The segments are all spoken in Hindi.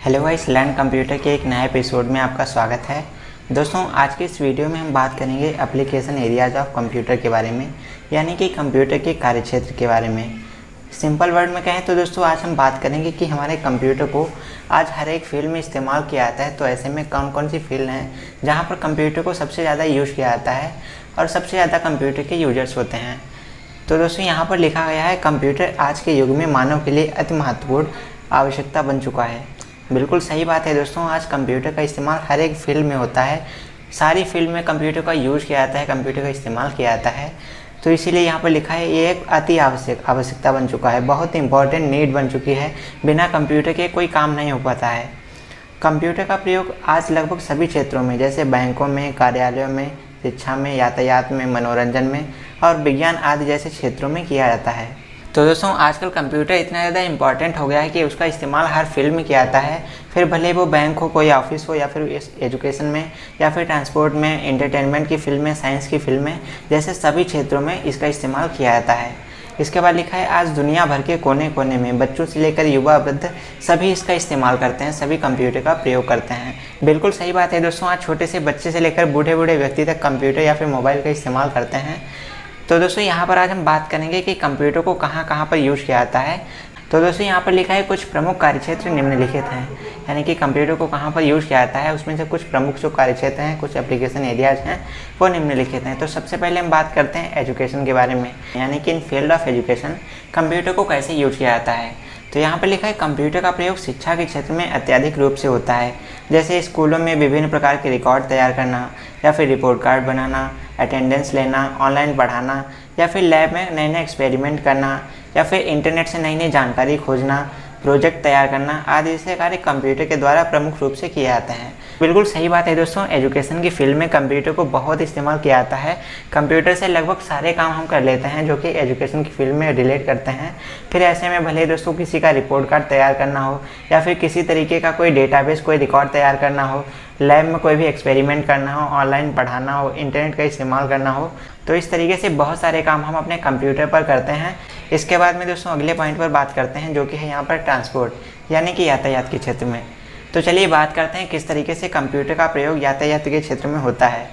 हेलो गाइस, लर्न कंप्यूटर के एक नए एपिसोड में आपका स्वागत है। दोस्तों, आज के इस वीडियो में हम बात करेंगे एप्लीकेशन एरियाज ऑफ कंप्यूटर के बारे में, यानी कि कंप्यूटर के कार्यक्षेत्र के बारे में। सिंपल वर्ड में कहें तो दोस्तों, आज हम बात करेंगे कि हमारे कंप्यूटर को आज हर एक फील्ड में इस्तेमाल किया जाता है। तो ऐसे में कौन कौन सी फील्ड हैं जहाँ पर कंप्यूटर को सबसे ज़्यादा यूज़ किया जाता है और सबसे ज़्यादा कंप्यूटर के यूजर्स होते हैं। तो दोस्तों, यहाँ पर लिखा गया है, कंप्यूटर आज के युग में मानव के लिए अति महत्वपूर्ण आवश्यकता बन चुका है। बिल्कुल सही बात है दोस्तों, आज कंप्यूटर का इस्तेमाल हर एक फील्ड में होता है। सारी फील्ड में कंप्यूटर का यूज़ किया जाता है, कंप्यूटर का इस्तेमाल किया जाता है। तो इसीलिए यहाँ पर लिखा है, ये एक अति आवश्यकता बन चुका है, बहुत इंपॉर्टेंट नीड बन चुकी है। बिना कंप्यूटर के कोई काम नहीं हो पाता है। कंप्यूटर का प्रयोग आज लगभग सभी क्षेत्रों में, जैसे बैंकों में, कार्यालयों में, शिक्षा में, यातायात में, मनोरंजन में और विज्ञान आदि जैसे क्षेत्रों में किया जाता है। तो दोस्तों, आजकल कंप्यूटर इतना ज़्यादा इंपॉर्टेंट हो गया है कि उसका इस्तेमाल हर फील्ड में किया जाता है। फिर भले वो बैंक हो, कोई ऑफिस हो, या फिर एजुकेशन में, या फिर ट्रांसपोर्ट में, एंटरटेनमेंट की फील्ड में, साइंस की फील्ड में, जैसे सभी क्षेत्रों में इसका इस्तेमाल किया जाता है। इसके बाद लिखा है, आज दुनिया भर के कोने कोने में बच्चों से लेकर युवा वृद्ध सभी इसका इस्तेमाल करते हैं, सभी कंप्यूटर का प्रयोग करते हैं। बिल्कुल सही बात है दोस्तों, आज छोटे से बच्चे से लेकर बूढ़े बूढ़े व्यक्ति तक कंप्यूटर या फिर मोबाइल का इस्तेमाल करते हैं। तो दोस्तों, यहाँ पर आज हम बात करेंगे कि कंप्यूटर को कहाँ कहाँ पर यूज़ किया जाता है। तो दोस्तों, यहाँ पर लिखा है, कुछ प्रमुख कार्यक्षेत्र निम्नलिखित हैं, यानी कि कंप्यूटर को कहाँ पर यूज़ किया जाता है, उसमें से कुछ प्रमुख जो कार्यक्षेत्र हैं, कुछ एप्लीकेशन एरियाज हैं, वो निम्नलिखित हैं। तो सबसे पहले हम बात करते हैं एजुकेशन के बारे में, यानी कि इन फील्ड ऑफ एजुकेशन कंप्यूटर को कैसे यूज किया जाता है। तो यहाँ पर लिखा है, कंप्यूटर का प्रयोग शिक्षा के क्षेत्र में अत्यधिक रूप से होता है, जैसे स्कूलों में विभिन्न प्रकार के रिकॉर्ड तैयार करना, या फिर रिपोर्ट कार्ड बनाना, अटेंडेंस लेना, ऑनलाइन पढ़ाना, या फिर लैब में नए नए एक्सपेरिमेंट करना, या फिर इंटरनेट से नई नई जानकारी खोजना, प्रोजेक्ट तैयार करना आदि जैसे कार्य कंप्यूटर के द्वारा प्रमुख रूप से किए जाते हैं। बिल्कुल सही बात है दोस्तों, एजुकेशन की फील्ड में कंप्यूटर को बहुत इस्तेमाल किया जाता है। कंप्यूटर से लगभग सारे काम हम कर लेते हैं जो कि एजुकेशन की फील्ड में रिलेट करते हैं। फिर ऐसे में भले दोस्तों किसी का रिपोर्ट कार्ड तैयार करना हो, या फिर किसी तरीके का कोई डेटाबेस, कोई रिकॉर्ड तैयार करना हो, लैब में कोई भी एक्सपेरिमेंट करना हो, ऑनलाइन पढ़ाना हो, इंटरनेट का इस्तेमाल करना हो, तो इस तरीके से बहुत सारे काम हम अपने कंप्यूटर पर करते हैं। इसके बाद में दोस्तों अगले पॉइंट पर बात करते हैं, जो कि है यहाँ पर ट्रांसपोर्ट, यानी कि यातायात के क्षेत्र में। तो चलिए बात करते हैं किस तरीके से कंप्यूटर का प्रयोग यातायात के क्षेत्र में होता है।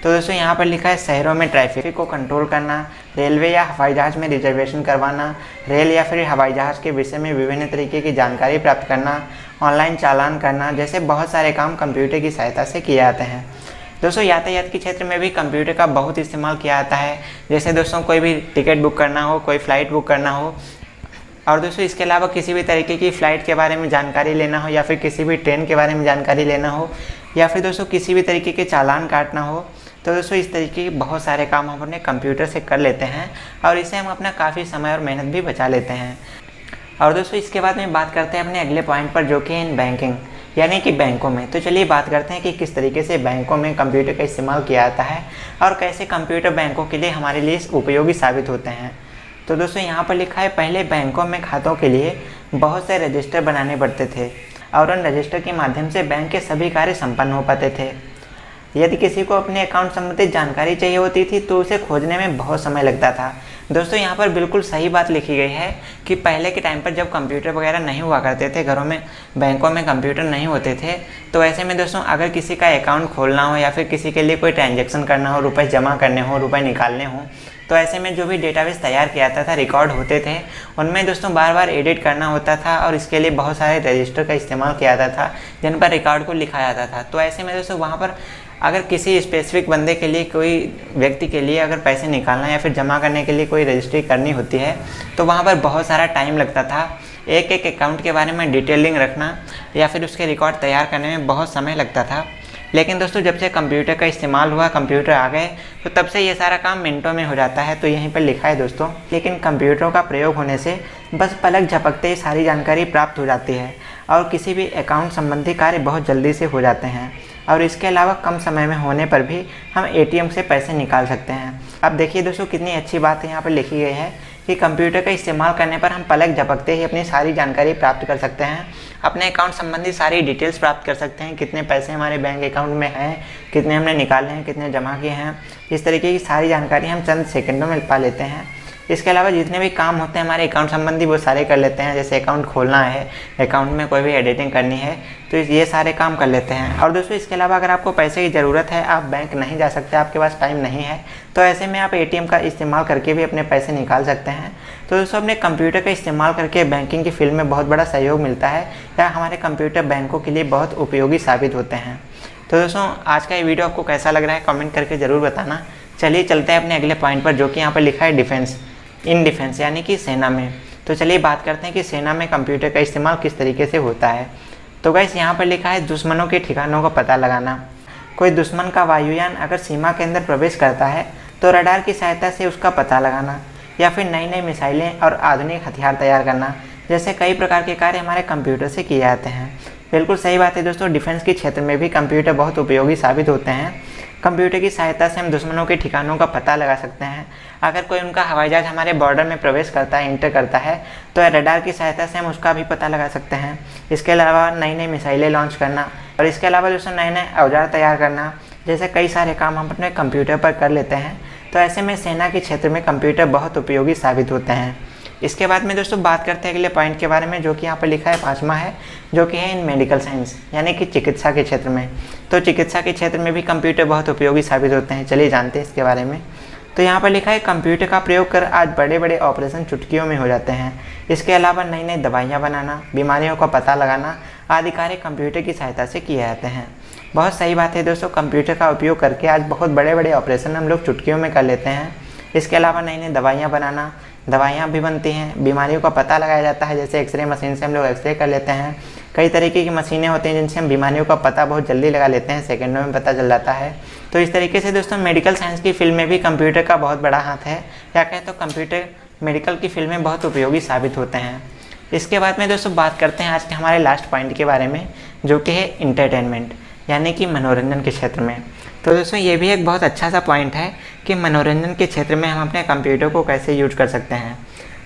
तो दोस्तों, यहाँ पर लिखा है, शहरों में ट्रैफिक को कंट्रोल करना, रेलवे या हवाई जहाज़ में रिजर्वेशन करवाना, रेल या फिर हवाई जहाज़ के विषय में विभिन्न तरीके की जानकारी प्राप्त करना, ऑनलाइन चालान करना, जैसे बहुत सारे काम कंप्यूटर की सहायता से किए जाते हैं। दोस्तों, यातायात के क्षेत्र में भी कंप्यूटर का बहुत इस्तेमाल किया जाता है। जैसे दोस्तों कोई भी टिकट बुक करना हो, कोई फ़्लाइट बुक करना हो, और दोस्तों इसके अलावा किसी भी तरीके की फ़्लाइट के बारे में जानकारी लेना हो, या फिर किसी भी ट्रेन के बारे में जानकारी लेना हो, या फिर दोस्तों किसी भी तरीके के चालान काटना हो, तो दोस्तों इस तरीके के बहुत सारे काम हम अपने कंप्यूटर से कर लेते हैं, और इससे हम अपना काफ़ी समय और मेहनत भी बचा लेते हैं। और दोस्तों इसके बाद में बात करते हैं अपने अगले पॉइंट पर, जो कि इन बैंकिंग, यानी कि बैंकों में। तो चलिए बात करते हैं कि किस तरीके से बैंकों में कंप्यूटर का इस्तेमाल किया जाता है और कैसे कंप्यूटर बैंकों के लिए हमारे लिए उपयोगी साबित होते हैं। तो दोस्तों यहाँ पर लिखा है, पहले बैंकों में खातों के लिए बहुत से रजिस्टर बनाने पड़ते थे, और उन रजिस्टर के माध्यम से बैंक के सभी कार्य संपन्न हो पाते थे। यदि किसी को अपने अकाउंट संबंधित जानकारी चाहिए होती थी तो उसे खोजने में बहुत समय लगता था। दोस्तों, यहाँ पर बिल्कुल सही बात लिखी गई है कि पहले के टाइम पर जब कंप्यूटर वगैरह नहीं हुआ करते थे, घरों में बैंकों में कंप्यूटर नहीं होते थे, तो ऐसे में दोस्तों अगर किसी का अकाउंट खोलना हो, या फिर किसी के लिए कोई ट्रांजैक्शन करना हो, रुपए जमा करने हो, रुपए निकालने हो, तो ऐसे में जो भी डेटाबेस तैयार किया जाता था, रिकॉर्ड होते थे, उनमें दोस्तों बार बार एडिट करना होता था, और इसके लिए बहुत सारे रजिस्टर का इस्तेमाल किया जाता था जिन पर रिकॉर्ड को लिखा जाता था। तो ऐसे में दोस्तों वहाँ पर अगर किसी स्पेसिफिक बंदे के लिए, कोई व्यक्ति के लिए अगर पैसे निकालना या फिर जमा करने के लिए कोई रजिस्ट्री करनी होती है, तो वहाँ पर बहुत सारा टाइम लगता था। एक एक अकाउंट के बारे में डिटेलिंग रखना या फिर उसके रिकॉर्ड तैयार करने में बहुत समय लगता था। लेकिन दोस्तों जब से कंप्यूटर का इस्तेमाल हुआ, कंप्यूटर आ गए, तो तब से ये सारा काम मिनटों में हो जाता है। तो यहीं पर लिखा है दोस्तों, लेकिन कंप्यूटरों का प्रयोग होने से बस पलक झपकते ही सारी जानकारी प्राप्त हो जाती है, और किसी भी अकाउंट संबंधी कार्य बहुत जल्दी से हो जाते हैं, और इसके अलावा कम समय में होने पर भी हम एटीएम से पैसे निकाल सकते हैं। अब देखिए दोस्तों, कितनी अच्छी बात है यहाँ पर लिखी गई है कि कंप्यूटर का इस्तेमाल करने पर हम पलक झपकते ही अपनी सारी जानकारी प्राप्त कर सकते हैं, अपने अकाउंट संबंधी सारी डिटेल्स प्राप्त कर सकते हैं, कितने पैसे हमारे बैंक अकाउंट में हैं, कितने हमने निकाले हैं, कितने जमा किए हैं, इस तरीके की सारी जानकारी हम चंद सेकंडों में पा लेते हैं। इसके अलावा जितने भी काम होते हैं हमारे अकाउंट संबंधी वो सारे कर लेते हैं। जैसे अकाउंट खोलना है, अकाउंट में कोई भी एडिटिंग करनी है, तो ये सारे काम कर लेते हैं। और दोस्तों इसके अलावा अगर आपको पैसे की ज़रूरत है, आप बैंक नहीं जा सकते, आपके पास टाइम नहीं है, तो ऐसे में आप ATM का इस्तेमाल करके भी अपने पैसे निकाल सकते हैं। तो दोस्तों अपने कंप्यूटर का इस्तेमाल करके बैंकिंग की फील्ड में बहुत बड़ा सहयोग मिलता है, या हमारे कंप्यूटर बैंकों के लिए बहुत उपयोगी साबित होते हैं। तो दोस्तों आज का ये वीडियो आपको कैसा लग रहा है कमेंट करके ज़रूर बताना। चलिए चलते हैं अपने अगले पॉइंट पर, जो कि यहाँ पर लिखा है डिफेंस, इन डिफेंस यानी कि सेना में। तो चलिए बात करते हैं कि सेना में कंप्यूटर का इस्तेमाल किस तरीके से होता है। तो गाइस यहाँ पर लिखा है दुश्मनों के ठिकानों का पता लगाना। कोई दुश्मन का वायुयान अगर सीमा के अंदर प्रवेश करता है तो रडार की सहायता से उसका पता लगाना, या फिर नई नई मिसाइलें और आधुनिक हथियार तैयार करना, जैसे कई प्रकार के कार्य हमारे कंप्यूटर से किए जाते हैं। बिल्कुल सही बात है दोस्तों, डिफेंस के क्षेत्र में भी कंप्यूटर बहुत उपयोगी साबित होते हैं। कंप्यूटर की सहायता से हम दुश्मनों के ठिकानों का पता लगा सकते हैं। अगर कोई उनका हवाई जहाज हमारे बॉर्डर में प्रवेश करता है, इंटर करता है, तो रडार की सहायता से हम उसका भी पता लगा सकते हैं। इसके अलावा नई नई मिसाइलें लॉन्च करना, और इसके अलावा दोस्तों नए नए औजार तैयार करना, जैसे कई सारे काम हम अपने कंप्यूटर पर कर लेते हैं। तो ऐसे में सेना के क्षेत्र में कंप्यूटर बहुत उपयोगी साबित होते हैं। इसके बाद में दोस्तों बात करते हैं अगले पॉइंट के बारे में, जो कि यहाँ पर लिखा है 5वां है, जो कि है इन मेडिकल साइंस यानी कि चिकित्सा के क्षेत्र में। तो चिकित्सा के क्षेत्र में भी कंप्यूटर बहुत उपयोगी साबित होते हैं। चलिए जानते हैं इसके बारे में। तो यहाँ पर लिखा है कंप्यूटर का प्रयोग कर आज बड़े बड़े ऑपरेशन चुटकियों में हो जाते हैं। इसके अलावा नई नई दवाइयाँ बनाना, बीमारियों का पता लगाना आदि कार्य कंप्यूटर की सहायता से किए जाते हैं। बहुत सही बात है दोस्तों, कंप्यूटर का उपयोग करके आज बहुत बड़े बड़े ऑपरेशन हम लोग चुटकियों में कर लेते हैं। इसके अलावा नई नई दवाइयाँ बनाना, दवाइयाँ भी बनती हैं, बीमारियों का पता लगाया जाता है। जैसे एक्सरे मशीन से हम लोग एक्सरे कर लेते हैं। कई तरीके की मशीनें होती हैं जिनसे हम बीमारियों का पता बहुत जल्दी लगा लेते हैं, सेकंडों में पता चल जाता है। तो इस तरीके से दोस्तों मेडिकल साइंस की फील्ड में भी कंप्यूटर का बहुत बड़ा हाथ है, या कहें तो कंप्यूटर मेडिकल की फील्ड में बहुत उपयोगी साबित होते हैं। इसके बाद में दोस्तों बात करते हैं आज के हमारे लास्ट पॉइंट के बारे में, जो कि है इंटरटेनमेंट यानी कि मनोरंजन के क्षेत्र में। तो दोस्तों ये भी एक बहुत अच्छा सा पॉइंट है कि मनोरंजन के क्षेत्र में हम अपने कंप्यूटर को कैसे यूज कर सकते हैं।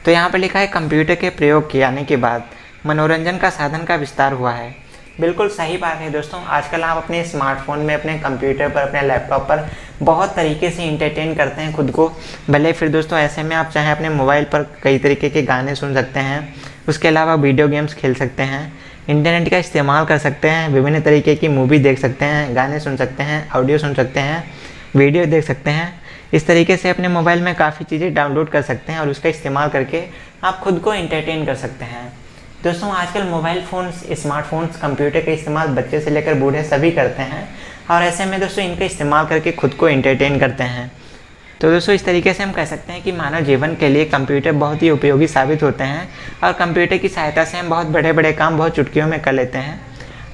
तो यहाँ पर लिखा है कंप्यूटर के प्रयोग किए जाने के बाद मनोरंजन का साधन का विस्तार हुआ है। बिल्कुल सही बात है दोस्तों, आजकल आप अपने स्मार्टफोन में, अपने कंप्यूटर पर, अपने लैपटॉप पर बहुत तरीके से इंटरटेन करते हैं खुद को। भले फिर दोस्तों ऐसे में आप चाहे अपने मोबाइल पर कई तरीके के गाने सुन सकते हैं, उसके अलावा वीडियो गेम्स खेल सकते हैं, इंटरनेट का इस्तेमाल कर सकते हैं, विभिन्न तरीके की मूवी देख सकते हैं, गाने सुन सकते हैं, ऑडियो सुन सकते हैं, वीडियो देख सकते हैं। इस तरीके से अपने मोबाइल में काफ़ी चीज़ें डाउनलोड कर सकते हैं और उसका इस्तेमाल करके आप खुद को एंटरटेन कर सकते हैं। दोस्तों आजकल मोबाइल फ़ोन्स, स्मार्टफोन्स, कंप्यूटर का इस्तेमाल बच्चे से लेकर बूढ़े सभी करते हैं, और ऐसे में दोस्तों इनका इस्तेमाल करके खुद को एंटरटेन करते हैं। तो दोस्तों इस तरीके से हम कह सकते हैं कि मानव जीवन के लिए कंप्यूटर बहुत ही उपयोगी साबित होते हैं, और कंप्यूटर की सहायता से हम बहुत बड़े बड़े काम बहुत चुटकियों में कर लेते हैं।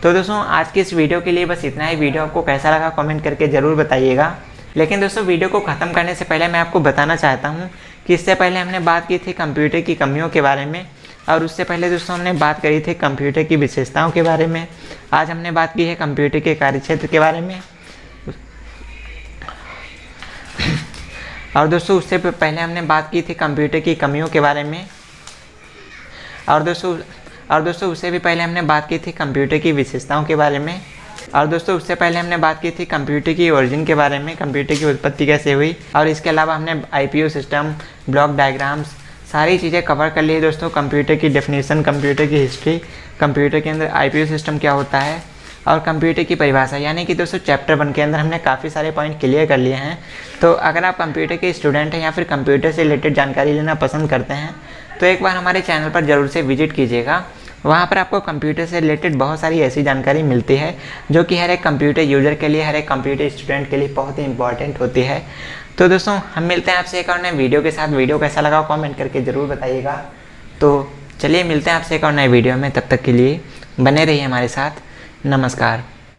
तो दोस्तों आज की इस वीडियो के लिए बस इतना ही। वीडियो आपको कैसा लगा कमेंट करके ज़रूर बताइएगा। लेकिन दोस्तों वीडियो को ख़त्म करने से पहले मैं आपको बताना चाहता हूँ कि इससे पहले हमने बात की थी कंप्यूटर की कमियों के बारे में, और उससे पहले दोस्तों हमने बात करी थी कंप्यूटर की विशेषताओं के बारे में। आज हमने बात की है कंप्यूटर के कार्यक्षेत्र के बारे में, और दोस्तों उससे पहले हमने बात की थी कंप्यूटर की कमियों के बारे में, और दोस्तों उससे भी पहले हमने बात की थी कंप्यूटर की विशेषताओं के बारे में, और दोस्तों उससे पहले हमने बात की थी कंप्यूटर की ओरिजिन के बारे में, कंप्यूटर की उत्पत्ति कैसे हुई। और इसके अलावा हमने IPO सिस्टम, ब्लॉक डायग्राम्स, सारी चीज़ें कवर कर ली है दोस्तों। कंप्यूटर की डेफिनेशन, कंप्यूटर की हिस्ट्री, कंप्यूटर के अंदर IPO सिस्टम क्या होता है, और कंप्यूटर की परिभाषा, यानी कि दोस्तों चैप्टर 1 के अंदर हमने काफ़ी सारे पॉइंट क्लियर कर लिए हैं। तो अगर आप कंप्यूटर के स्टूडेंट हैं या फिर कंप्यूटर से रिलेटेड जानकारी लेना पसंद करते हैं, तो एक बार हमारे चैनल पर ज़रूर से विजिट कीजिएगा। वहाँ पर आपको कंप्यूटर से रिलेटेड बहुत सारी ऐसी जानकारी मिलती है जो कि हर एक कंप्यूटर यूज़र के लिए, हर एक कंप्यूटर स्टूडेंट के लिए बहुत ही इंपॉर्टेंट होती है। तो दोस्तों हम मिलते हैं आपसे एक और नए वीडियो के साथ। वीडियो कैसा लगा कमेंट करके ज़रूर बताइएगा। तो चलिए मिलते हैं आपसे एक और नए वीडियो में, तब तक के लिए बने रहिए हमारे साथ। नमस्कार।